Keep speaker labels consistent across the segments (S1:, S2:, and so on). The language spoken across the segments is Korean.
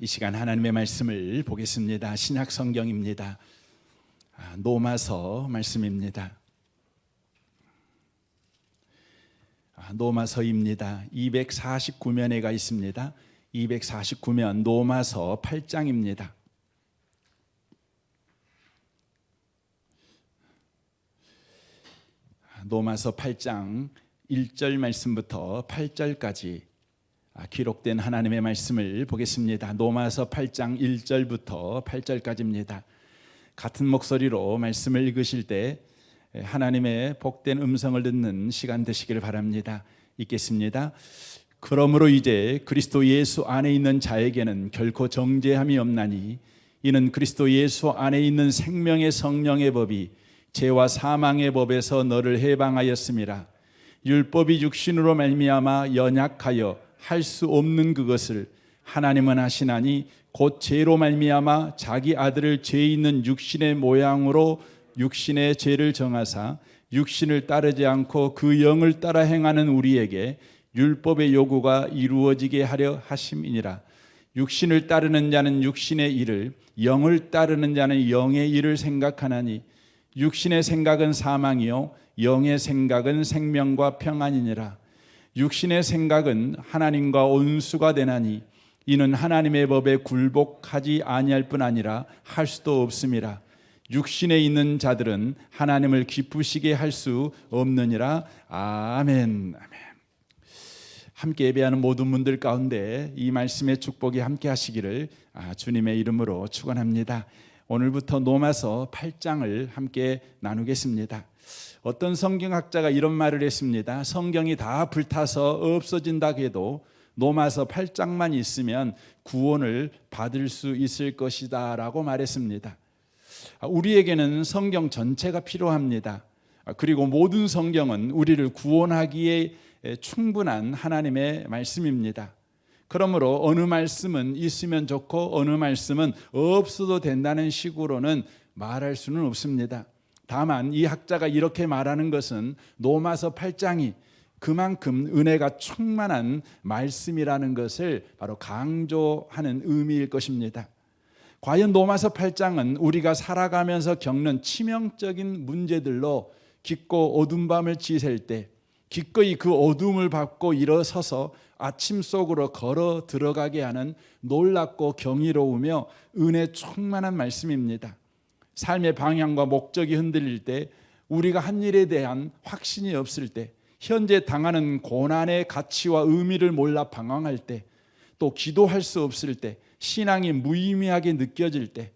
S1: 이 시간 하나님의 말씀을 보겠습니다. 신약 성경입니다. 노마서 말씀입니다. 노마서입니다. 249면에가 있습니다. 249면 노마서 8장입니다. 노마서 8장 1절 말씀부터 8절까지 기록된 하나님의 말씀을 보겠습니다. 노마서 8장 1절부터 8절까지입니다. 같은 목소리로 말씀을 읽으실 때 하나님의 복된 음성을 듣는 시간 되시기를 바랍니다. 읽겠습니다. 그러므로 이제 그리스도 예수 안에 있는 자에게는 결코 정죄함이 없나니 이는 그리스도 예수 안에 있는 생명의 성령의 법이 죄와 사망의 법에서 너를 해방하였음이라. 율법이 육신으로 말미암아 연약하여 할 수 없는 그것을 하나님은 하시나니 곧 죄로 말미암아 자기 아들을 죄 있는 육신의 모양으로 육신의 죄를 정하사 육신을 따르지 않고 그 영을 따라 행하는 우리에게 율법의 요구가 이루어지게 하려 하심이니라. 육신을 따르는 자는 육신의 일을, 영을 따르는 자는 영의 일을 생각하나니 육신의 생각은 사망이요 영의 생각은 생명과 평안이니라. 육신의 생각은 하나님과 온수가 되나니 이는 하나님의 법에 굴복하지 아니할 뿐 아니라 할 수도 없음이라. 육신에 있는 자들은 하나님을 기쁘시게 할 수 없느니라. 아멘. 함께 예배하는 모든 분들 가운데 이 말씀의 축복이 함께 하시기를 주님의 이름으로 축원합니다. 오늘부터 노마서 8장을 함께 나누겠습니다. 어떤 성경학자가 이런 말을 했습니다. 성경이 다 불타서 없어진다 해도 노마서 8장만 있으면 구원을 받을 수 있을 것이다 라고 말했습니다. 우리에게는 성경 전체가 필요합니다. 그리고 모든 성경은 우리를 구원하기에 충분한 하나님의 말씀입니다. 그러므로 어느 말씀은 있으면 좋고 어느 말씀은 없어도 된다는 식으로는 말할 수는 없습니다. 다만 이 학자가 이렇게 말하는 것은 노마서 8장이 그만큼 은혜가 충만한 말씀이라는 것을 바로 강조하는 의미일 것입니다. 과연 노마서 8장은 우리가 살아가면서 겪는 치명적인 문제들로 깊고 어두운 밤을 지샐 때 기꺼이 그 어둠을 밟고 일어서서 아침 속으로 걸어 들어가게 하는 놀랍고 경이로우며 은혜 충만한 말씀입니다. 삶의 방향과 목적이 흔들릴 때, 우리가 한 일에 대한 확신이 없을 때, 현재 당하는 고난의 가치와 의미를 몰라 방황할 때, 또 기도할 수 없을 때, 신앙이 무의미하게 느껴질 때,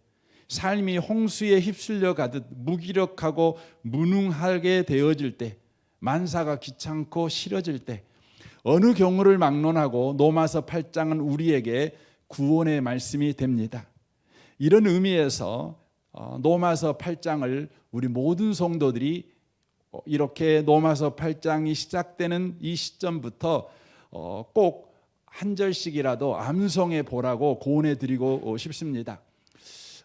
S1: 삶이 홍수에 휩쓸려 가듯 무기력하고 무능하게 되어질 때, 만사가 귀찮고 싫어질 때, 어느 경우를 막론하고 노마서 8장은 우리에게 구원의 말씀이 됩니다. 이런 의미에서 노마서 8장을 우리 모든 성도들이 이렇게 노마서 8장이 시작되는 이 시점부터 꼭 한 절씩이라도 암송해 보라고 고언해 드리고 싶습니다.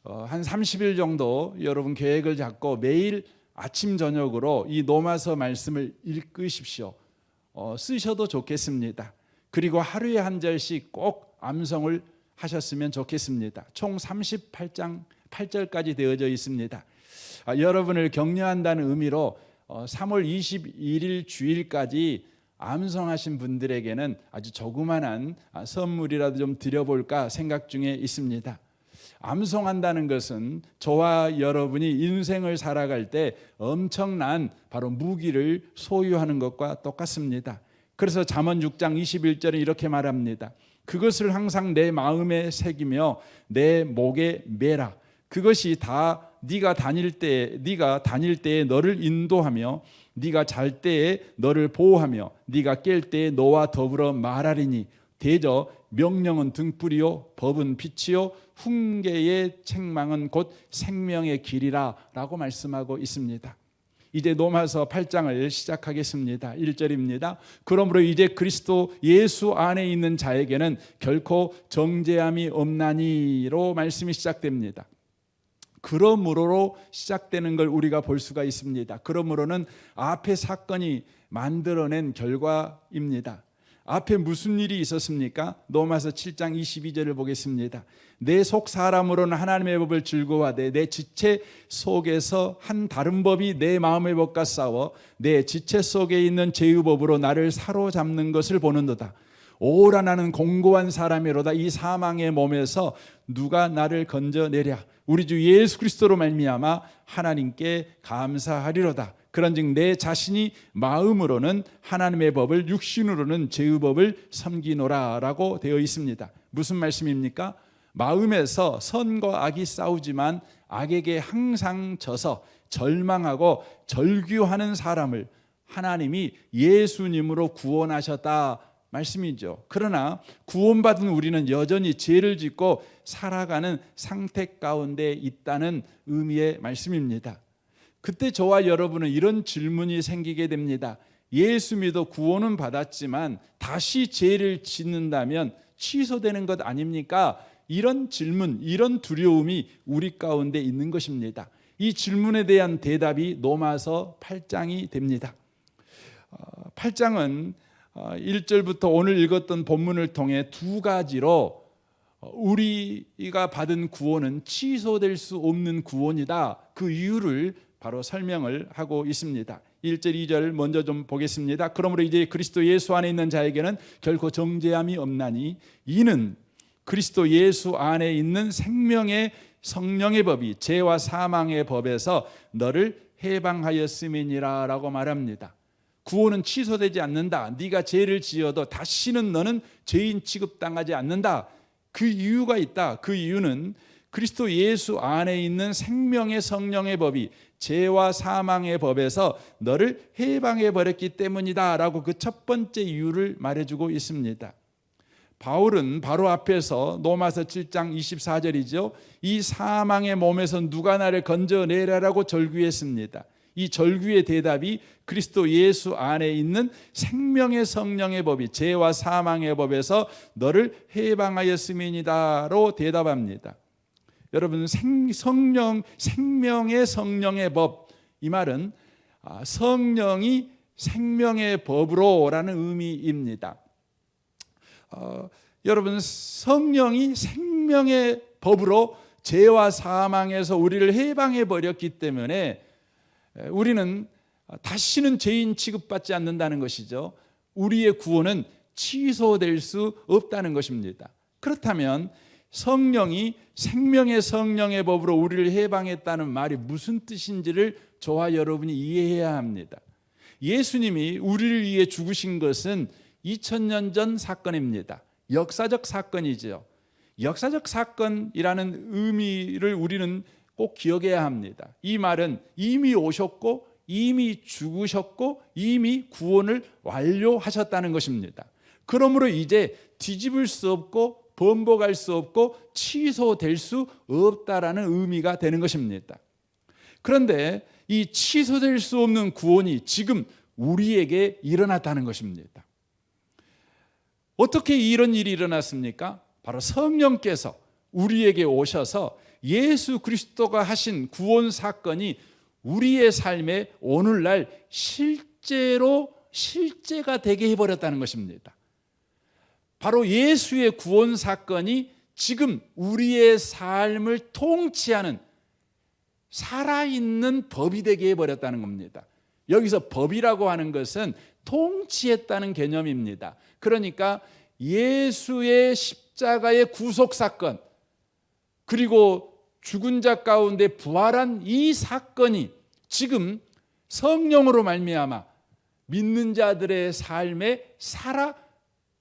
S1: 한 30일 정도 여러분 계획을 잡고 매일 아침 저녁으로 이 노마서 말씀을 읽으십시오. 쓰셔도 좋겠습니다. 그리고 하루에 한 절씩 꼭 암송을 하셨으면 좋겠습니다. 총 38장 8절까지 되어져 있습니다. 여러분을 격려한다는 의미로 3월 21일 주일까지 암송하신 분들에게는 아주 조그만한 선물이라도 좀 드려볼까 생각 중에 있습니다. 암송한다는 것은 저와 여러분이 인생을 살아갈 때 엄청난 바로 무기를 소유하는 것과 똑같습니다. 그래서 잠언 6장 21절에 이렇게 말합니다. 그것을 항상 내 마음에 새기며 내 목에 매라. 그것이 다 네가 다닐 때에 너를 인도하며 네가 잘 때에 너를 보호하며 네가 깰 때에 너와 더불어 말하리니 대저 명령은 등불이요 법은 빛이요 훈계의 책망은 곧 생명의 길이라 라고 말씀하고 있습니다. 이제 노마서 8장을 시작하겠습니다. 1절입니다. 그러므로 이제 그리스도 예수 안에 있는 자에게는 결코 정죄함이 없나니로 말씀이 시작됩니다. 그러므로로 시작되는 걸 우리가 볼 수가 있습니다. 그러므로는 앞에 사건이 만들어낸 결과입니다. 앞에 무슨 일이 있었습니까? 로마서 7장 22절을 보겠습니다. 내 속 사람으로는 하나님의 법을 즐거워하되 내 지체 속에서 한 다른 법이 내 마음의 법과 싸워 내 지체 속에 있는 죄의 법으로 나를 사로잡는 것을 보는도다. 오라 나는 공고한 사람이로다. 이 사망의 몸에서 누가 나를 건져내랴. 우리 주 예수 그리스도로 말미암아 하나님께 감사하리로다. 그런즉 내 자신이 마음으로는 하나님의 법을, 육신으로는 죄의 법을 섬기노라라고 되어 있습니다. 무슨 말씀입니까? 마음에서 선과 악이 싸우지만 악에게 항상 져서 절망하고 절규하는 사람을 하나님이 예수님으로 구원하셨다 말씀이죠. 그러나 구원받은 우리는 여전히 죄를 짓고 살아가는 상태 가운데 있다는 의미의 말씀입니다. 그때 저와 여러분은 이런 질문이 생기게 됩니다. 예수 믿어 구원은 받았지만 다시 죄를 짓는다면 취소되는 것 아닙니까? 이런 질문, 이런 두려움이 우리 가운데 있는 것입니다. 이 질문에 대한 대답이 로마서 8장이 됩니다. 8장은 1절부터 오늘 읽었던 본문을 통해 두 가지로 우리가 받은 구원은 취소될 수 없는 구원이다. 그 이유를 바로 설명을 하고 있습니다. 1절, 2절 먼저 좀 보겠습니다. 그러므로 이제 그리스도 예수 안에 있는 자에게는 결코 정죄함이 없나니 이는 그리스도 예수 안에 있는 생명의 성령의 법이 죄와 사망의 법에서 너를 해방하였음이니라 라고 말합니다. 구원은 취소되지 않는다. 네가 죄를 지어도 다시는 너는 죄인 취급당하지 않는다. 그 이유가 있다. 그 이유는 그리스도 예수 안에 있는 생명의 성령의 법이 죄와 사망의 법에서 너를 해방해 버렸기 때문이다 라고 그 첫 번째 이유를 말해주고 있습니다. 바울은 바로 앞에서 로마서 7장 24절이죠. 이 사망의 몸에서 누가 나를 건져내라라고 절규했습니다. 이 절규의 대답이 그리스도 예수 안에 있는 생명의 성령의 법이 죄와 사망의 법에서 너를 해방하였음이니다로 대답합니다. 여러분, 생명의 성령의 법, 이 말은 성령이 생명의 법으로라는 의미입니다. 여러분, 성령이 생명의 법으로 죄와 사망에서 우리를 해방해 버렸기 때문에 우리는 다시는 죄인 취급받지 않는다는 것이죠. 우리의 구원은 취소될 수 없다는 것입니다. 그렇다면 성령이 생명의 성령의 법으로 우리를 해방했다는 말이 무슨 뜻인지를 저와 여러분이 이해해야 합니다. 예수님이 우리를 위해 죽으신 것은 2000년 전 사건입니다. 역사적 사건이죠. 역사적 사건이라는 의미를 우리는 꼭 기억해야 합니다. 이 말은 이미 오셨고 이미 죽으셨고 이미 구원을 완료하셨다는 것입니다. 그러므로 이제 뒤집을 수 없고 번복할 수 없고 취소될 수 없다라는 의미가 되는 것입니다. 그런데 이 취소될 수 없는 구원이 지금 우리에게 일어났다는 것입니다. 어떻게 이런 일이 일어났습니까? 바로 성령께서 우리에게 오셔서 예수 그리스도가 하신 구원 사건이 우리의 삶에 오늘날 실제가 되게 해버렸다는 것입니다. 바로 예수의 구원 사건이 지금 우리의 삶을 통치하는 살아있는 법이 되게 해버렸다는 겁니다. 여기서 법이라고 하는 것은 통치했다는 개념입니다. 그러니까 예수의 십자가의 구속 사건, 그리고 죽은 자 가운데 부활한 이 사건이 지금 성령으로 말미암아 믿는 자들의 삶에 살아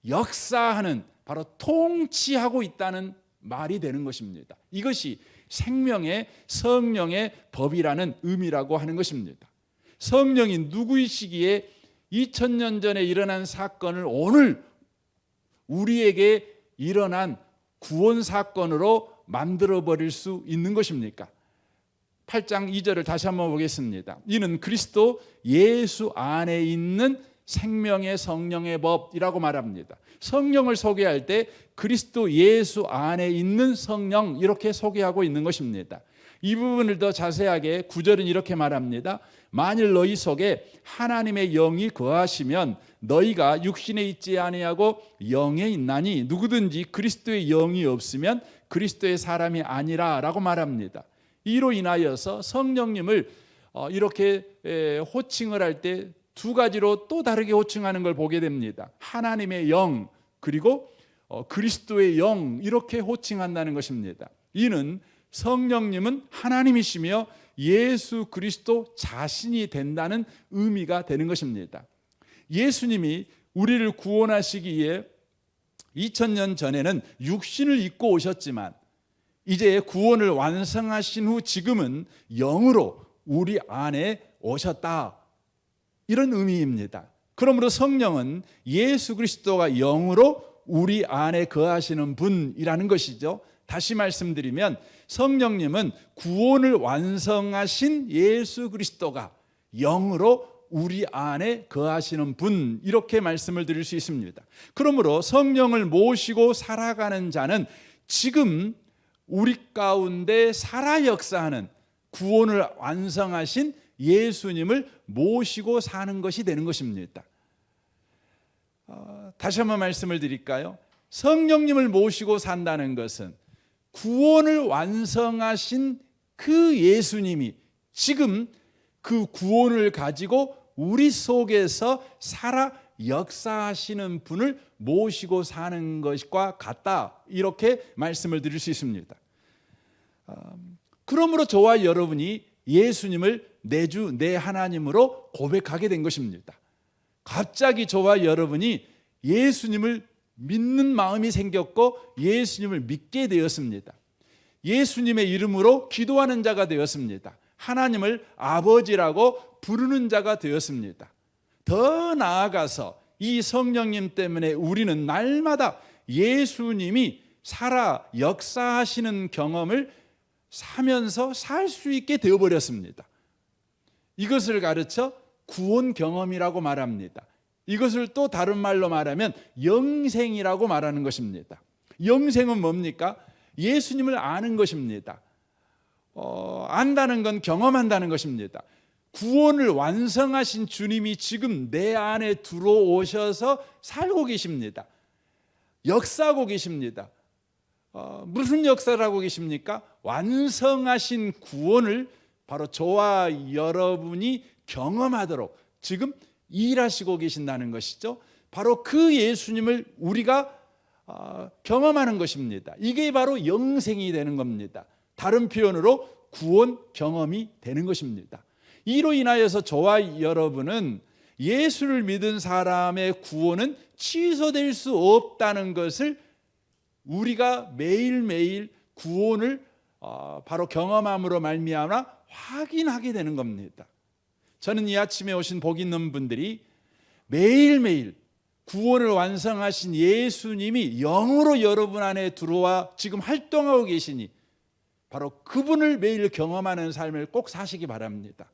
S1: 역사하는, 바로 통치하고 있다는 말이 되는 것입니다. 이것이 생명의 성령의 법이라는 의미라고 하는 것입니다. 성령이 누구이시기에 2000년 전에 일어난 사건을 오늘 우리에게 일어난 구원 사건으로 만들어 버릴 수 있는 것입니까? 8장 2절을 다시 한번 보겠습니다. 이는 그리스도 예수 안에 있는 생명의 성령의 법이라고 말합니다. 성령을 소개할 때 그리스도 예수 안에 있는 성령, 이렇게 소개하고 있는 것입니다. 이 부분을 더 자세하게 9절은 이렇게 말합니다. 만일 너희 속에 하나님의 영이 거하시면 너희가 육신에 있지 아니하고 영에 있나니 누구든지 그리스도의 영이 없으면 그리스도의 사람이 아니라라고 말합니다. 이로 인하여서 성령님을 이렇게 호칭을 할 때 두 가지로 또 다르게 호칭하는 걸 보게 됩니다. 하나님의 영 그리고 그리스도의 영 이렇게 호칭한다는 것입니다. 이는 성령님은 하나님이시며 예수 그리스도 자신이 된다는 의미가 되는 것입니다. 예수님이 우리를 구원하시기에 2000년 전에는 육신을 입고 오셨지만 이제 구원을 완성하신 후 지금은 영으로 우리 안에 오셨다, 이런 의미입니다. 그러므로 성령은 예수 그리스도가 영으로 우리 안에 거하시는 분이라는 것이죠. 다시 말씀드리면 성령님은 구원을 완성하신 예수 그리스도가 영으로 우리 안에 거하시는 분, 이렇게 말씀을 드릴 수 있습니다. 그러므로 성령을 모시고 살아가는 자는 지금 우리 가운데 살아 역사하는 구원을 완성하신 예수님을 모시고 사는 것이 되는 것입니다. 다시 한번 말씀을 드릴까요? 성령님을 모시고 산다는 것은 구원을 완성하신 그 예수님이 지금 그 구원을 가지고 우리 속에서 살아 역사하시는 분을 모시고 사는 것과 같다, 이렇게 말씀을 드릴 수 있습니다. 그러므로 저와 여러분이 예수님을 내 주, 내 하나님으로 고백하게 된 것입니다. 갑자기 저와 여러분이 예수님을 믿는 마음이 생겼고 예수님을 믿게 되었습니다. 예수님의 이름으로 기도하는 자가 되었습니다. 하나님을 아버지라고 부르는 자가 되었습니다. 더 나아가서 이 성령님 때문에 우리는 날마다 예수님이 살아 역사하시는 경험을 사면서 살 수 있게 되어버렸습니다. 이것을 가르쳐 구원 경험이라고 말합니다. 이것을 또 다른 말로 말하면 영생이라고 말하는 것입니다. 영생은 뭡니까? 예수님을 아는 것입니다. 안다는 건 경험한다는 것입니다. 구원을 완성하신 주님이 지금 내 안에 들어오셔서 살고 계십니다. 역사하고 계십니다. 무슨 역사를 하고 계십니까? 완성하신 구원을 바로 저와 여러분이 경험하도록 지금 일하시고 계신다는 것이죠. 바로 그 예수님을 우리가 경험하는 것입니다. 이게 바로 영생이 되는 겁니다. 다른 표현으로 구원 경험이 되는 것입니다. 이로 인하여서 저와 여러분은 예수를 믿은 사람의 구원은 취소될 수 없다는 것을 우리가 매일매일 구원을 바로 경험함으로 말미암아 확인하게 되는 겁니다. 저는 이 아침에 오신 복 있는 분들이 매일매일 구원을 완성하신 예수님이 영으로 여러분 안에 들어와 지금 활동하고 계시니 바로 그분을 매일 경험하는 삶을 꼭 사시기 바랍니다.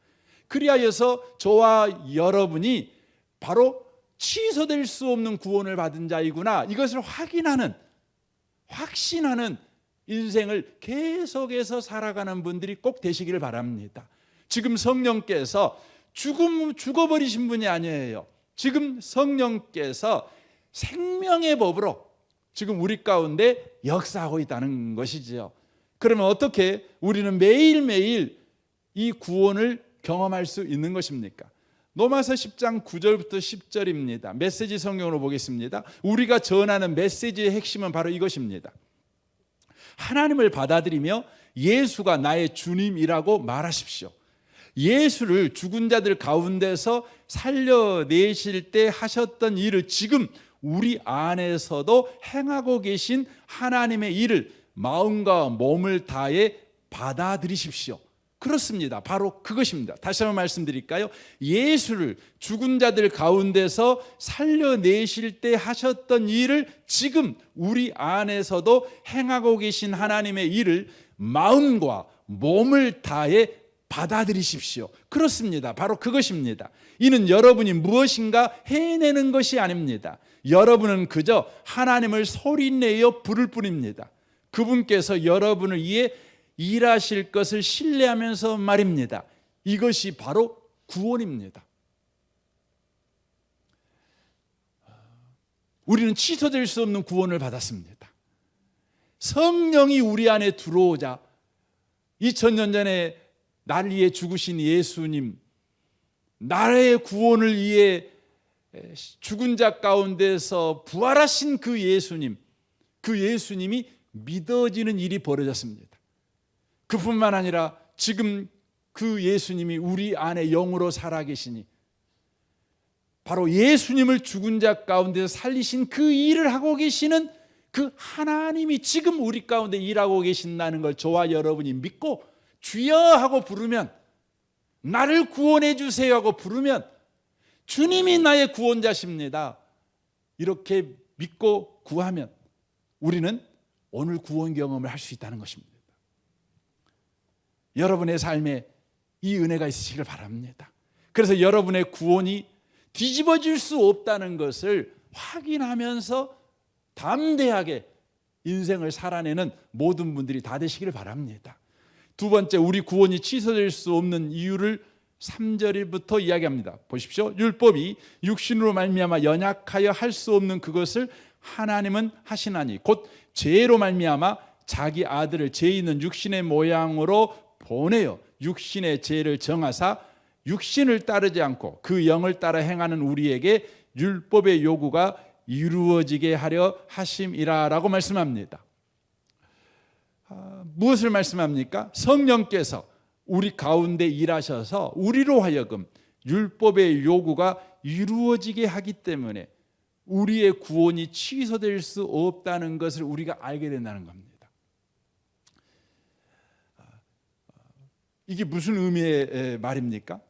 S1: 그리하여서 저와 여러분이 바로 취소될 수 없는 구원을 받은 자이구나, 이것을 확신하는 인생을 계속해서 살아가는 분들이 꼭 되시기를 바랍니다. 지금 성령께서 죽어버리신 분이 아니에요. 지금 성령께서 생명의 법으로 지금 우리 가운데 역사하고 있다는 것이지요. 그러면 어떻게 우리는 매일매일 이 구원을 경험할 수 있는 것입니까? 로마서 10장 9절부터 10절입니다. 메시지 성경으로 보겠습니다. 우리가 전하는 메시지의 핵심은 바로 이것입니다. 하나님을 받아들이며 예수가 나의 주님이라고 말하십시오. 예수를 죽은 자들 가운데서 살려내실 때 하셨던 일을 지금 우리 안에서도 행하고 계신 하나님의 일을 마음과 몸을 다해 받아들이십시오. 그렇습니다. 바로 그것입니다. 다시 한번 말씀드릴까요? 예수를 죽은 자들 가운데서 살려내실 때 하셨던 일을 지금 우리 안에서도 행하고 계신 하나님의 일을 마음과 몸을 다해 받아들이십시오. 그렇습니다. 바로 그것입니다. 이는 여러분이 무엇인가 해내는 것이 아닙니다. 여러분은 그저 하나님을 소리내어 부를 뿐입니다. 그분께서 여러분을 위해 일하실 것을 신뢰하면서 말입니다. 이것이 바로 구원입니다. 우리는 취소될 수 없는 구원을 받았습니다. 성령이 우리 안에 들어오자 2000년 전에 나를 위해 죽으신 예수님, 나의 구원을 위해 죽은 자 가운데서 부활하신 그 예수님이 믿어지는 일이 벌어졌습니다. 그뿐만 아니라 지금 그 예수님이 우리 안에 영으로 살아계시니 바로 예수님을 죽은 자 가운데서 살리신 그 일을 하고 계시는 그 하나님이 지금 우리 가운데 일하고 계신다는 걸 저와 여러분이 믿고 주여 하고 부르면, 나를 구원해 주세요 하고 부르면 주님이 나의 구원자십니다, 이렇게 믿고 구하면 우리는 오늘 구원 경험을 할 수 있다는 것입니다. 여러분의 삶에 이 은혜가 있으시길 바랍니다. 그래서 여러분의 구원이 뒤집어질 수 없다는 것을 확인하면서 담대하게 인생을 살아내는 모든 분들이 다 되시기를 바랍니다. 두 번째, 우리 구원이 취소될 수 없는 이유를 3절부터 이야기합니다. 보십시오. 율법이 육신으로 말미암아 연약하여 할 수 없는 그것을 하나님은 하시나니 곧 죄로 말미암아 자기 아들을 죄 있는 육신의 모양으로 보내어 육신의 죄를 정하사 육신을 따르지 않고 그 영을 따라 행하는 우리에게 율법의 요구가 이루어지게 하려 하심이라라고 말씀합니다. 무엇을 말씀합니까? 성령께서 우리 가운데 일하셔서 우리로 하여금 율법의 요구가 이루어지게 하기 때문에 우리의 구원이 취소될 수 없다는 것을 우리가 알게 된다는 겁니다. 이게 무슨 의미의 말입니까?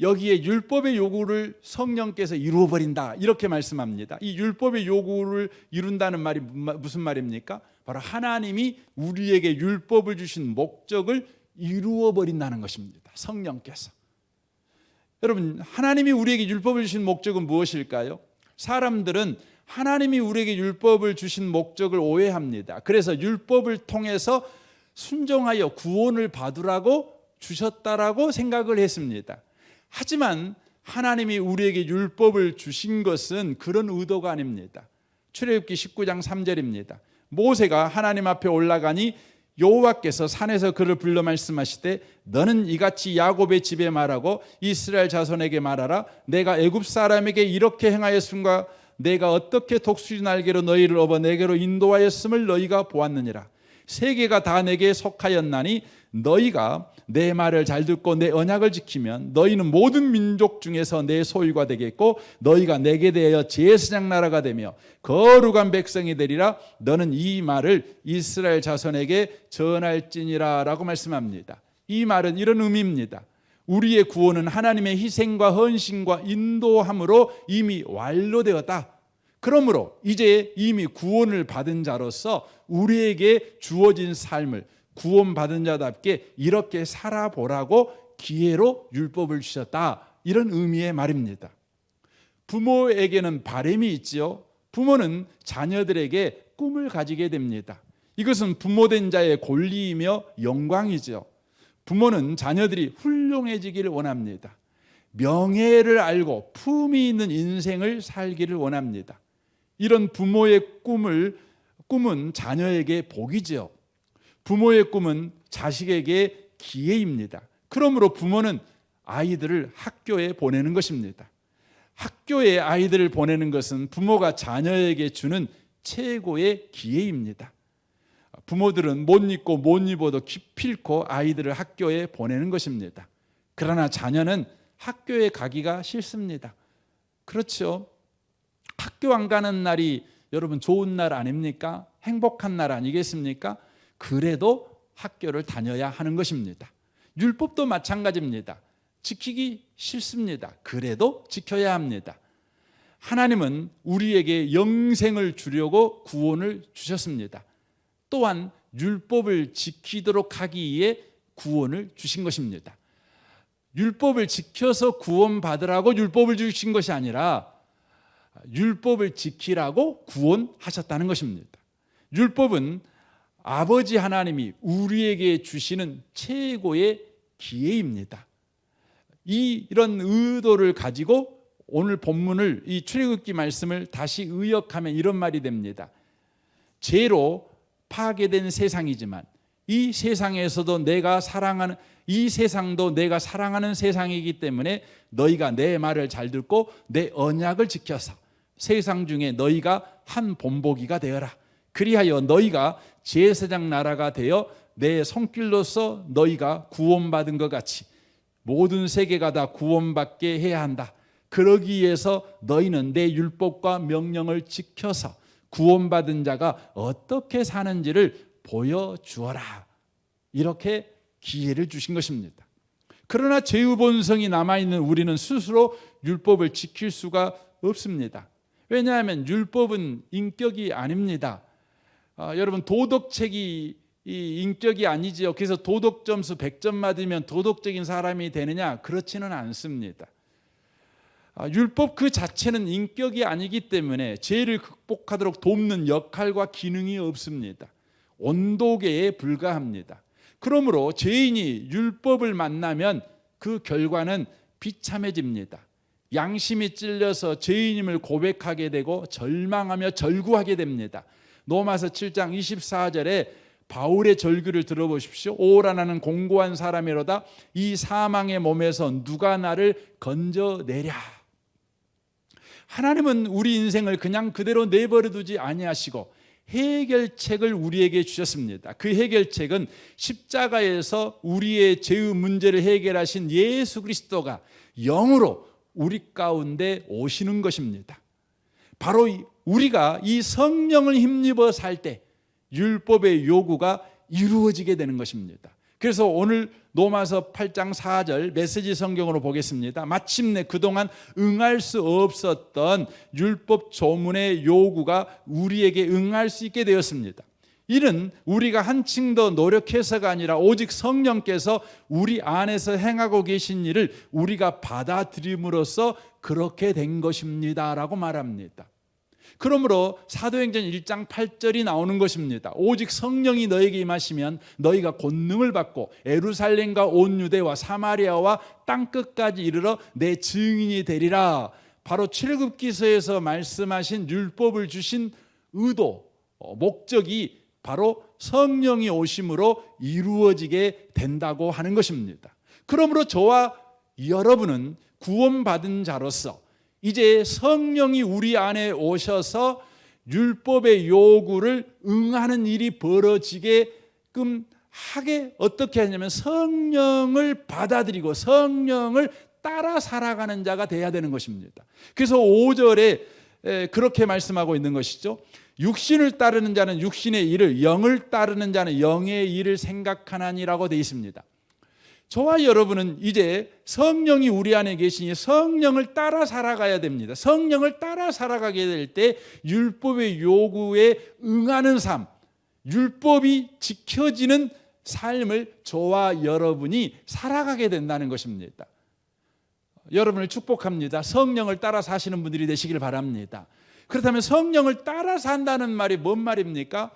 S1: 여기에 율법의 요구를 성령께서 이루어버린다, 이렇게 말씀합니다. 이 율법의 요구를 이룬다는 말이 무슨 말입니까? 바로 하나님이 우리에게 율법을 주신 목적을 이루어버린다는 것입니다. 성령께서. 여러분, 하나님이 우리에게 율법을 주신 목적은 무엇일까요? 사람들은 하나님이 우리에게 율법을 주신 목적을 오해합니다. 그래서 율법을 통해서 순종하여 구원을 받으라고 주셨다라고 생각을 했습니다. 하지만 하나님이 우리에게 율법을 주신 것은 그런 의도가 아닙니다. 출애굽기 19장 3절입니다. 모세가 하나님 앞에 올라가니 여호와께서 산에서 그를 불러 말씀하시되 너는 이같이 야곱의 집에 말하고 이스라엘 자손에게 말하라. 내가 애굽 사람에게 이렇게 행하였음과 내가 어떻게 독수리 날개로 너희를 업어 내게로 인도하였음을 너희가 보았느니라. 세계가 다 내게 속하였나니 너희가 내 말을 잘 듣고 내 언약을 지키면 너희는 모든 민족 중에서 내 소유가 되겠고 너희가 내게 대하여 제사장 나라가 되며 거룩한 백성이 되리라. 너는 이 말을 이스라엘 자손에게 전할지니라 라고 말씀합니다. 이 말은 이런 의미입니다. 우리의 구원은 하나님의 희생과 헌신과 인도함으로 이미 완료되었다. 그러므로 이제 이미 구원을 받은 자로서 우리에게 주어진 삶을 구원받은 자답게 이렇게 살아보라고 기회로 율법을 주셨다, 이런 의미의 말입니다. 부모에게는 바람이 있지요. 부모는 자녀들에게 꿈을 가지게 됩니다. 이것은 부모된 자의 권리이며 영광이죠. 부모는 자녀들이 훌륭해지기를 원합니다. 명예를 알고 품위 있는 인생을 살기를 원합니다. 이런 부모의 꿈은 자녀에게 복이죠. 부모의 꿈은 자식에게 기회입니다. 그러므로 부모는 아이들을 학교에 보내는 것입니다. 학교에 아이들을 보내는 것은 부모가 자녀에게 주는 최고의 기회입니다. 부모들은 못 입고 못 입어도 기필코 아이들을 학교에 보내는 것입니다. 그러나 자녀는 학교에 가기가 싫습니다. 그렇죠. 학교 안 가는 날이 여러분 좋은 날 아닙니까? 행복한 날 아니겠습니까? 그래도 학교를 다녀야 하는 것입니다. 율법도 마찬가지입니다. 지키기 싫습니다. 그래도 지켜야 합니다. 하나님은 우리에게 영생을 주려고 구원을 주셨습니다. 또한 율법을 지키도록 하기 위해 구원을 주신 것입니다. 율법을 지켜서 구원받으라고 율법을 주신 것이 아니라 율법을 지키라고 구원하셨다는 것입니다. 율법은 아버지 하나님이 우리에게 주시는 최고의 기회입니다. 이런 의도를 가지고 오늘 본문을 이 출애굽기 말씀을 다시 의역하면 이런 말이 됩니다. 죄로 파괴된 세상이지만 이 세상에서도 내가 사랑하는 이 세상도 내가 사랑하는 세상이기 때문에 너희가 내 말을 잘 듣고 내 언약을 지켜서 세상 중에 너희가 한 본보기가 되어라. 그리하여 너희가 제사장 나라가 되어 내 손길로서 너희가 구원받은 것 같이 모든 세계가 다 구원받게 해야 한다. 그러기 위해서 너희는 내 율법과 명령을 지켜서 구원받은 자가 어떻게 사는지를 보여주어라. 이렇게 기회를 주신 것입니다. 그러나 죄의 본성이 남아있는 우리는 스스로 율법을 지킬 수가 없습니다. 왜냐하면 율법은 인격이 아닙니다. 여러분, 도덕책이 이 인격이 아니지요. 그래서 도덕 점수 100점 맞으면 도덕적인 사람이 되느냐? 그렇지는 않습니다. 율법 그 자체는 인격이 아니기 때문에 죄를 극복하도록 돕는 역할과 기능이 없습니다. 온도계에 불과합니다. 그러므로 죄인이 율법을 만나면 그 결과는 비참해집니다. 양심이 찔려서 죄인임을 고백하게 되고 절망하며 절구하게 됩니다. 로마서 7장 24절에 바울의 절규를 들어보십시오. 오라 나는 공고한 사람이로다. 이 사망의 몸에서 누가 나를 건져내랴. 하나님은 우리 인생을 그냥 그대로 내버려 두지 아니하시고 해결책을 우리에게 주셨습니다. 그 해결책은 십자가에서 우리의 죄의 문제를 해결하신 예수 그리스도가 영으로 우리 가운데 오시는 것입니다. 바로 우리가 이 성령을 힘입어 살 때 율법의 요구가 이루어지게 되는 것입니다. 그래서 오늘 로마서 8장 4절 메시지 성경으로 보겠습니다. 마침내 그동안 응할 수 없었던 율법 조문의 요구가 우리에게 응할 수 있게 되었습니다. 이는 우리가 한층 더 노력해서가 아니라 오직 성령께서 우리 안에서 행하고 계신 일을 우리가 받아들임으로써 그렇게 된 것입니다 라고 말합니다. 그러므로 사도행전 1장 8절이 나오는 것입니다. 오직 성령이 너에게 임하시면 너희가 권능을 받고 예루살렘과 온 유대와 사마리아와 땅끝까지 이르러 내 증인이 되리라. 바로 출애굽기서에서 말씀하신 율법을 주신 의도, 목적이 바로 성령이 오심으로 이루어지게 된다고 하는 것입니다. 그러므로 저와 여러분은 구원받은 자로서 이제 성령이 우리 안에 오셔서 율법의 요구를 응하는 일이 벌어지게끔 하게 어떻게 하냐면 성령을 받아들이고 성령을 따라 살아가는 자가 돼야 되는 것입니다. 그래서 5절에 그렇게 말씀하고 있는 것이죠. 육신을 따르는 자는 육신의 일을, 영을 따르는 자는 영의 일을 생각하나니라고 되어 있습니다. 저와 여러분은 이제 성령이 우리 안에 계시니 성령을 따라 살아가야 됩니다. 성령을 따라 살아가게 될 때 율법의 요구에 응하는 삶, 율법이 지켜지는 삶을 저와 여러분이 살아가게 된다는 것입니다. 여러분을 축복합니다. 성령을 따라 사시는 분들이 되시길 바랍니다. 그렇다면 성령을 따라 산다는 말이 뭔 말입니까?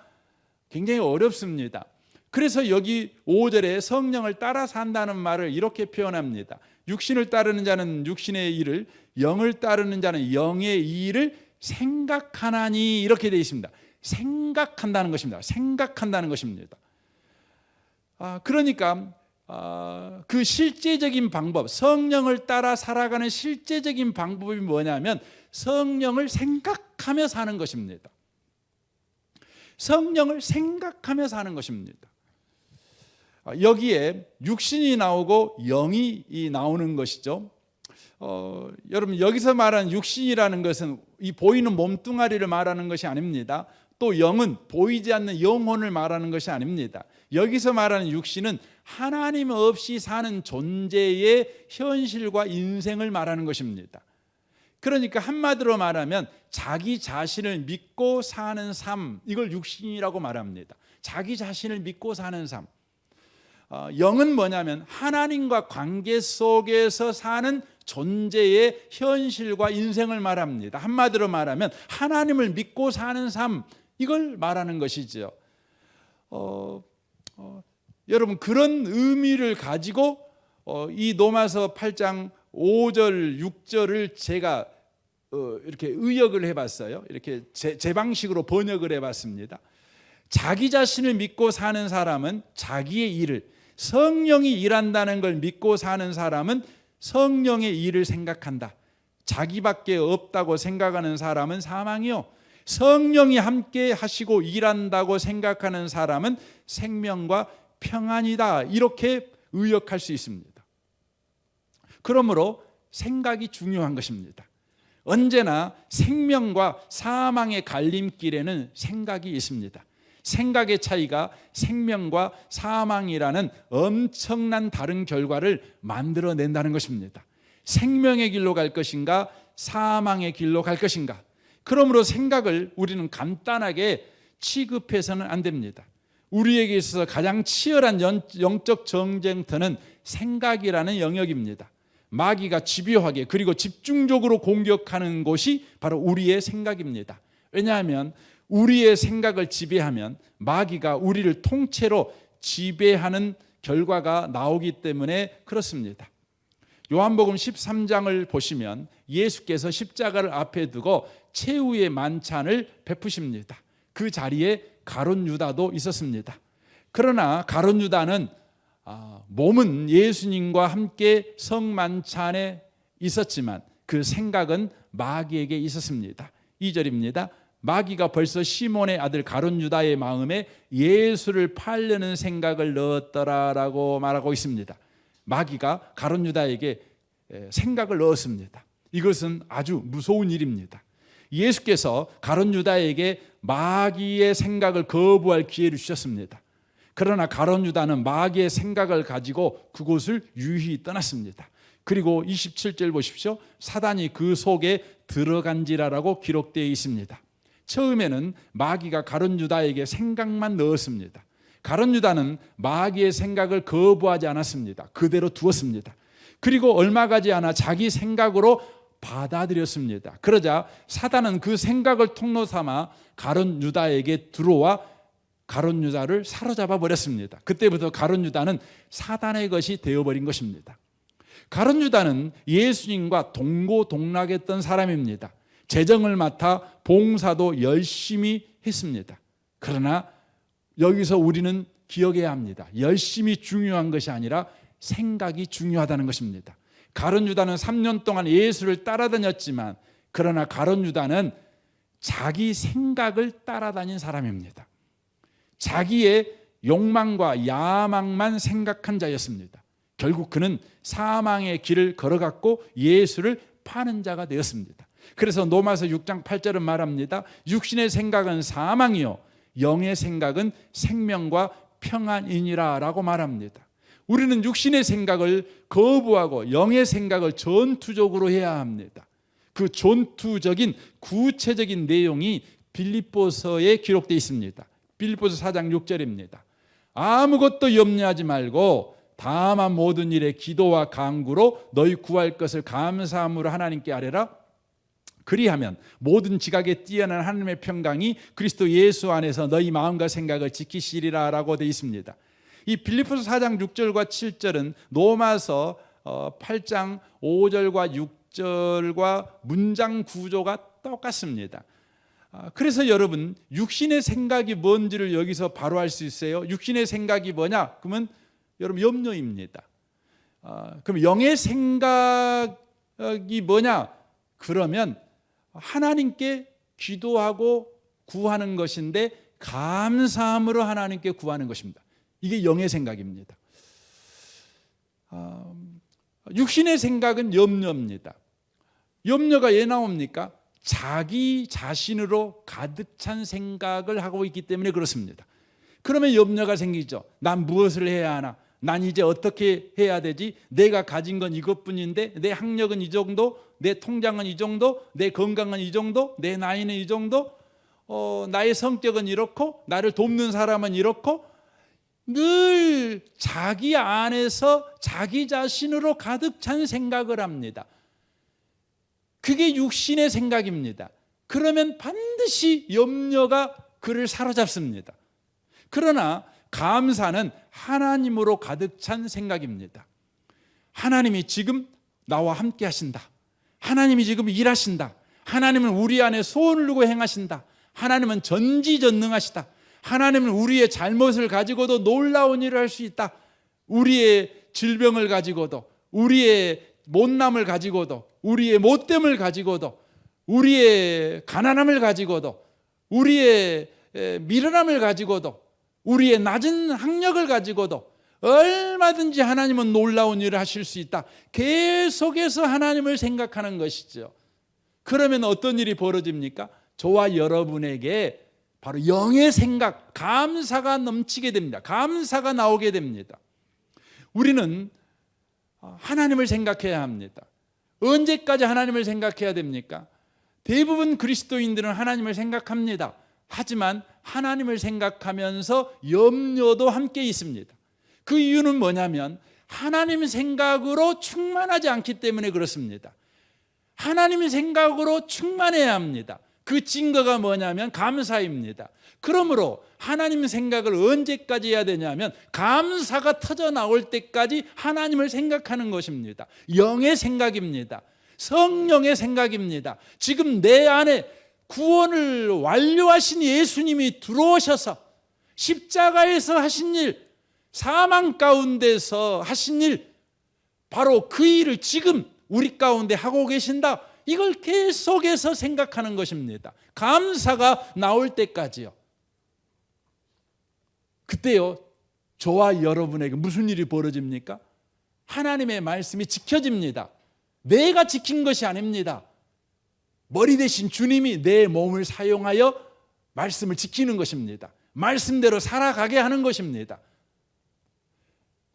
S1: 굉장히 어렵습니다. 그래서 여기 5절에 성령을 따라 산다는 말을 이렇게 표현합니다. 육신을 따르는 자는 육신의 일을, 영을 따르는 자는 영의 일을 생각하나니, 이렇게 되어 있습니다. 생각한다는 것입니다. 생각한다는 것입니다. 그러니까 그 실제적인 방법, 성령을 따라 살아가는 실제적인 방법이 뭐냐면 성령을 생각하며 사는 것입니다. 성령을 생각하며 사는 것입니다. 여기에 육신이 나오고 영이 나오는 것이죠. 여러분, 여기서 말하는 육신이라는 것은 이 보이는 몸뚱아리를 말하는 것이 아닙니다. 또 영은 보이지 않는 영혼을 말하는 것이 아닙니다. 여기서 말하는 육신은 하나님 없이 사는 존재의 현실과 인생을 말하는 것입니다. 그러니까 한마디로 말하면 자기 자신을 믿고 사는 삶, 이걸 육신이라고 말합니다. 자기 자신을 믿고 사는 삶. 영은 뭐냐면 하나님과 관계 속에서 사는 존재의 현실과 인생을 말합니다. 한마디로 말하면 하나님을 믿고 사는 삶, 이걸 말하는 것이죠. 여러분, 그런 의미를 가지고 이 로마서 8장 5절, 6절을 제가 이렇게 의역을 해봤어요. 이렇게 제 방식으로 번역을 해봤습니다. 자기 자신을 믿고 사는 사람은 자기의 일을, 성령이 일한다는 걸 믿고 사는 사람은 성령의 일을 생각한다. 자기밖에 없다고 생각하는 사람은 사망이요, 성령이 함께 하시고 일한다고 생각하는 사람은 생명과 평안이다. 이렇게 의역할 수 있습니다. 그러므로 생각이 중요한 것입니다. 언제나 생명과 사망의 갈림길에는 생각이 있습니다. 생각의 차이가 생명과 사망이라는 엄청난 다른 결과를 만들어낸다는 것입니다. 생명의 길로 갈 것인가, 사망의 길로 갈 것인가. 그러므로 생각을 우리는 간단하게 취급해서는 안 됩니다. 우리에게 있어서 가장 치열한 영적 전쟁터는 생각이라는 영역입니다. 마귀가 집요하게 그리고 집중적으로 공격하는 곳이 바로 우리의 생각입니다. 왜냐하면 우리의 생각을 지배하면 마귀가 우리를 통째로 지배하는 결과가 나오기 때문에 그렇습니다. 요한복음 13장을 보시면 예수께서 십자가를 앞에 두고 최후의 만찬을 베푸십니다. 그 자리에 가룟 유다도 있었습니다. 그러나 가룟 유다는 몸은 예수님과 함께 성만찬에 있었지만 그 생각은 마귀에게 있었습니다. 2절입니다. 마귀가 벌써 시몬의 아들 가룟 유다의 마음에 예수를 팔려는 생각을 넣었더라라고 말하고 있습니다. 마귀가 가룟 유다에게 생각을 넣었습니다. 이것은 아주 무서운 일입니다. 예수께서 가룟 유다에게 마귀의 생각을 거부할 기회를 주셨습니다. 그러나 가룟 유다는 마귀의 생각을 가지고 그곳을 유유히 떠났습니다. 그리고 27절 보십시오. 사단이 그 속에 들어간지라라고 기록되어 있습니다. 처음에는 마귀가 가룟 유다에게 생각만 넣었습니다. 가룟 유다는 마귀의 생각을 거부하지 않았습니다. 그대로 두었습니다. 그리고 얼마 가지 않아 자기 생각으로 받아들였습니다. 그러자 사단은 그 생각을 통로 삼아 가룟 유다에게 들어와 가룟 유다를 사로잡아 버렸습니다. 그때부터 가룟 유다는 사단의 것이 되어버린 것입니다. 가룟 유다는 예수님과 동고동락했던 사람입니다. 재정을 맡아 봉사도 열심히 했습니다. 그러나 여기서 우리는 기억해야 합니다. 열심히 중요한 것이 아니라 생각이 중요하다는 것입니다. 가룟 유다는 3년 동안 예수를 따라다녔지만 그러나 가룟 유다는 자기 생각을 따라다닌 사람입니다. 자기의 욕망과 야망만 생각한 자였습니다. 결국 그는 사망의 길을 걸어갔고 예수를 파는 자가 되었습니다. 그래서 로마서 6장 8절은 말합니다. 육신의 생각은 사망이요 영의 생각은 생명과 평안이니라 라고 말합니다. 우리는 육신의 생각을 거부하고 영의 생각을 전투적으로 해야 합니다. 그 전투적인 구체적인 내용이 빌립보서에 기록되어 있습니다. 빌립보서 4장 6절입니다. 아무것도 염려하지 말고 다만 모든 일에 기도와 간구로 너희 구할 것을 감사함으로 하나님께 아뢰라. 그리하면 모든 지각에 뛰어난 하나님의 평강이 그리스도 예수 안에서 너희 마음과 생각을 지키시리라 라고 되어 있습니다. 이 빌립보서 4장 6절과 7절은 로마서 8장 5절과 6절과 문장 구조가 똑같습니다. 그래서 여러분 육신의 생각이 뭔지를 여기서 바로 알 수 있어요. 육신의 생각이 뭐냐? 그러면 여러분 염려입니다. 그럼 영의 생각이 뭐냐? 그러면 하나님께 기도하고 구하는 것인데 감사함으로 하나님께 구하는 것입니다. 이게 영의 생각입니다. 육신의 생각은 염려입니다. 염려가 왜 나옵니까? 자기 자신으로 가득 찬 생각을 하고 있기 때문에 그렇습니다. 그러면 염려가 생기죠. 난 무엇을 해야 하나? 난 이제 어떻게 해야 되지? 내가 가진 건 이것뿐인데 내 학력은 이 정도, 내 통장은 이 정도, 내 건강은 이 정도, 내 나이는 이 정도, 나의 성격은 이렇고 나를 돕는 사람은 이렇고 늘 자기 안에서 자기 자신으로 가득 찬 생각을 합니다. 그게 육신의 생각입니다. 그러면 반드시 염려가 그를 사로잡습니다. 그러나 감사는 하나님으로 가득 찬 생각입니다. 하나님이 지금 나와 함께 하신다. 하나님이 지금 일하신다. 하나님은 우리 안에 소원을 두고 행하신다. 하나님은 전지전능하시다. 하나님은 우리의 잘못을 가지고도 놀라운 일을 할 수 있다. 우리의 질병을 가지고도, 우리의 못남을 가지고도, 우리의 못됨을 가지고도, 우리의 가난함을 가지고도, 우리의 미련함을 가지고도, 우리의 낮은 학력을 가지고도 얼마든지 하나님은 놀라운 일을 하실 수 있다. 계속해서 하나님을 생각하는 것이죠. 그러면 어떤 일이 벌어집니까? 저와 여러분에게 바로 영의 생각, 감사가 넘치게 됩니다. 감사가 나오게 됩니다. 우리는 하나님을 생각해야 합니다. 언제까지 하나님을 생각해야 됩니까? 대부분 그리스도인들은 하나님을 생각합니다. 하지만 하나님을 생각하면서 염려도 함께 있습니다. 그 이유는 뭐냐면 하나님 생각으로 충만하지 않기 때문에 그렇습니다. 하나님의 생각으로 충만해야 합니다. 그 증거가 뭐냐면 감사입니다. 그러므로 하나님 생각을 언제까지 해야 되냐면 감사가 터져 나올 때까지 하나님을 생각하는 것입니다. 영의 생각입니다. 성령의 생각입니다. 지금 내 안에 구원을 완료하신 예수님이 들어오셔서 십자가에서 하신 일, 사망 가운데서 하신 일, 바로 그 일을 지금 우리 가운데 하고 계신다. 이걸 계속해서 생각하는 것입니다. 감사가 나올 때까지요. 그때요, 저와 여러분에게 무슨 일이 벌어집니까? 하나님의 말씀이 지켜집니다. 내가 지킨 것이 아닙니다. 머리 대신 주님이 내 몸을 사용하여 말씀을 지키는 것입니다. 말씀대로 살아가게 하는 것입니다.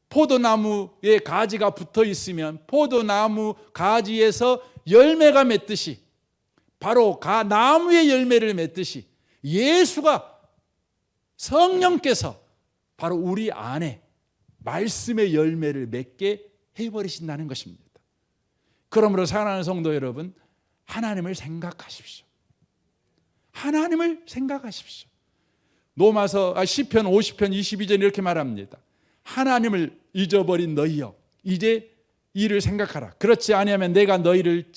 S1: 포도나무에 가지가 붙어 있으면 포도나무 가지에서 열매가 맺듯이, 바로 나무의 열매를 맺듯이 예수가, 성령께서 바로 우리 안에 말씀의 열매를 맺게 해버리신다는 것입니다. 그러므로 사랑하는 성도 여러분, 하나님을 생각하십시오. 하나님을 생각하십시오. 시편 50편 22절 이렇게 말합니다. 하나님을 잊어버린 너희여, 이제 이를 생각하라. 그렇지 아니하면 내가 너희를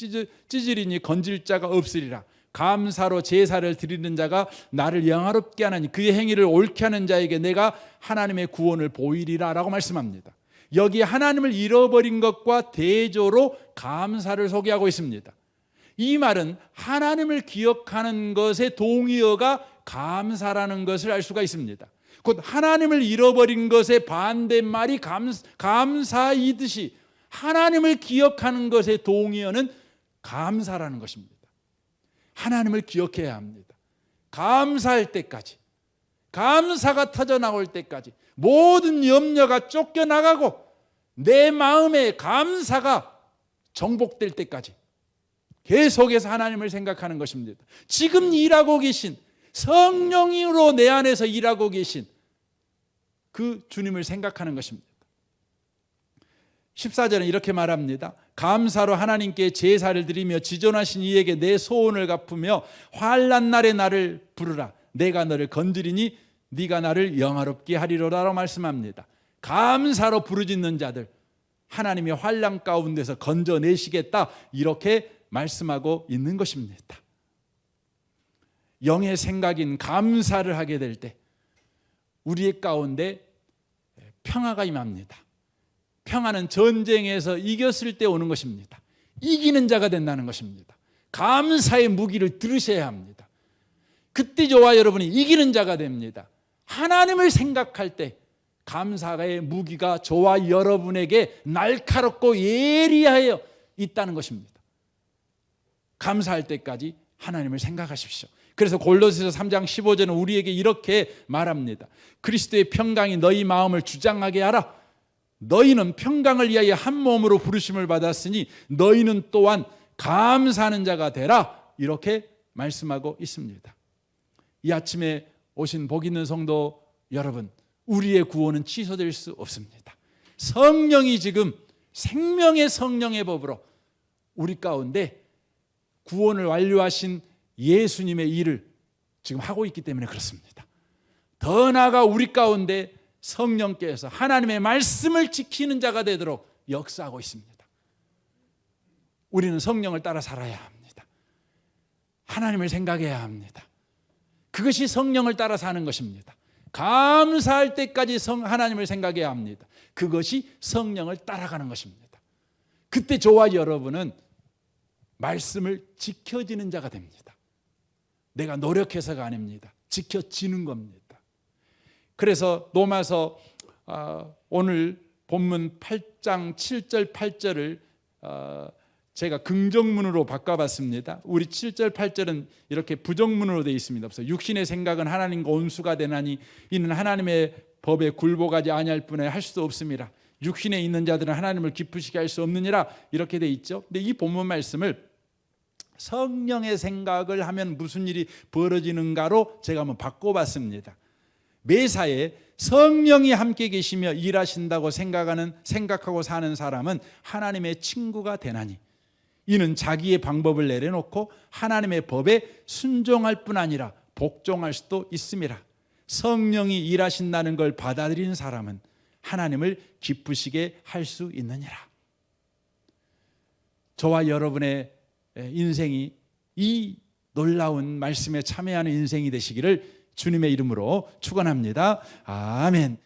S1: 찢으리니 건질 자가 없으리라. 감사로 제사를 드리는 자가 나를 영화롭게 하나니 그의 행위를 옳게 하는 자에게 내가 하나님의 구원을 보이리라 라고 말씀합니다. 여기 하나님을 잃어버린 것과 대조로 감사를 소개하고 있습니다. 이 말은 하나님을 기억하는 것의 동의어가 감사라는 것을 알 수가 있습니다. 곧 하나님을 잃어버린 것의 반대말이 감사이듯이 하나님을 기억하는 것의 동의어는 감사라는 것입니다. 하나님을 기억해야 합니다. 감사할 때까지, 감사가 터져나올 때까지, 모든 염려가 쫓겨나가고 내 마음에 감사가 정복될 때까지 계속해서 하나님을 생각하는 것입니다. 지금 일하고 계신, 성령으로 내 안에서 일하고 계신 그 주님을 생각하는 것입니다. 14절은 이렇게 말합니다. 감사로 하나님께 제사를 드리며 지존하신 이에게 내 소원을 갚으며 환난 날에 나를 부르라. 내가 너를 건드리니 네가 나를 영화롭게 하리로라라고 말씀합니다. 감사로 부르짖는 자들 하나님의 환난 가운데서 건져내시겠다, 이렇게 말씀하고 있는 것입니다. 영의 생각인 감사를 하게 될 때 우리의 가운데 평화가 임합니다. 평화는 전쟁에서 이겼을 때 오는 것입니다. 이기는 자가 된다는 것입니다. 감사의 무기를 들으셔야 합니다. 그때 저와 여러분이 이기는 자가 됩니다. 하나님을 생각할 때 감사의 무기가 저와 여러분에게 날카롭고 예리하여 있다는 것입니다. 감사할 때까지 하나님을 생각하십시오. 그래서 골로새서 3장 15절은 우리에게 이렇게 말합니다. 그리스도의 평강이 너희 마음을 주장하게 하라. 너희는 평강을 위하여 한 몸으로 부르심을 받았으니 너희는 또한 감사하는 자가 되라. 이렇게 말씀하고 있습니다. 이 아침에 오신 복 있는 성도 여러분, 우리의 구원은 취소될 수 없습니다. 성령이 지금 생명의 성령의 법으로 우리 가운데 구원을 완료하신 예수님의 일을 지금 하고 있기 때문에 그렇습니다. 더 나아가 우리 가운데 성령께서 하나님의 말씀을 지키는 자가 되도록 역사하고 있습니다. 우리는 성령을 따라 살아야 합니다. 하나님을 생각해야 합니다. 그것이 성령을 따라 사는 것입니다. 감사할 때까지 하나님을 생각해야 합니다. 그것이 성령을 따라가는 것입니다. 그때 저와 여러분은 말씀을 지켜지는 자가 됩니다. 내가 노력해서가 아닙니다. 지켜지는 겁니다. 그래서 로마서 오늘 본문 8장 7절 8절을 제가 긍정문으로 바꿔봤습니다. 우리 7절 8절은 이렇게 부정문으로 되어 있습니다. 육신의 생각은 하나님과 온수가 되나니 이는 하나님의 법에 굴복하지 아니할 뿐에 할 수도 없습니다. 육신에 있는 자들은 하나님을 기쁘시게 할 수 없느니라 이렇게 되어 있죠. 근데 이 본문 말씀을 성령의 생각을 하면 무슨 일이 벌어지는가로 제가 한번 바꿔봤습니다. 매사에 성령이 함께 계시며 일하신다고 생각하고 사는 사람은 하나님의 친구가 되나니 이는 자기의 방법을 내려놓고 하나님의 법에 순종할 뿐 아니라 복종할 수도 있습니다. 성령이 일하신다는 걸 받아들이는 사람은 하나님을 기쁘시게 할 수 있느니라. 저와 여러분의 인생이 이 놀라운 말씀에 참여하는 인생이 되시기를 주님의 이름으로 축원합니다. 아멘.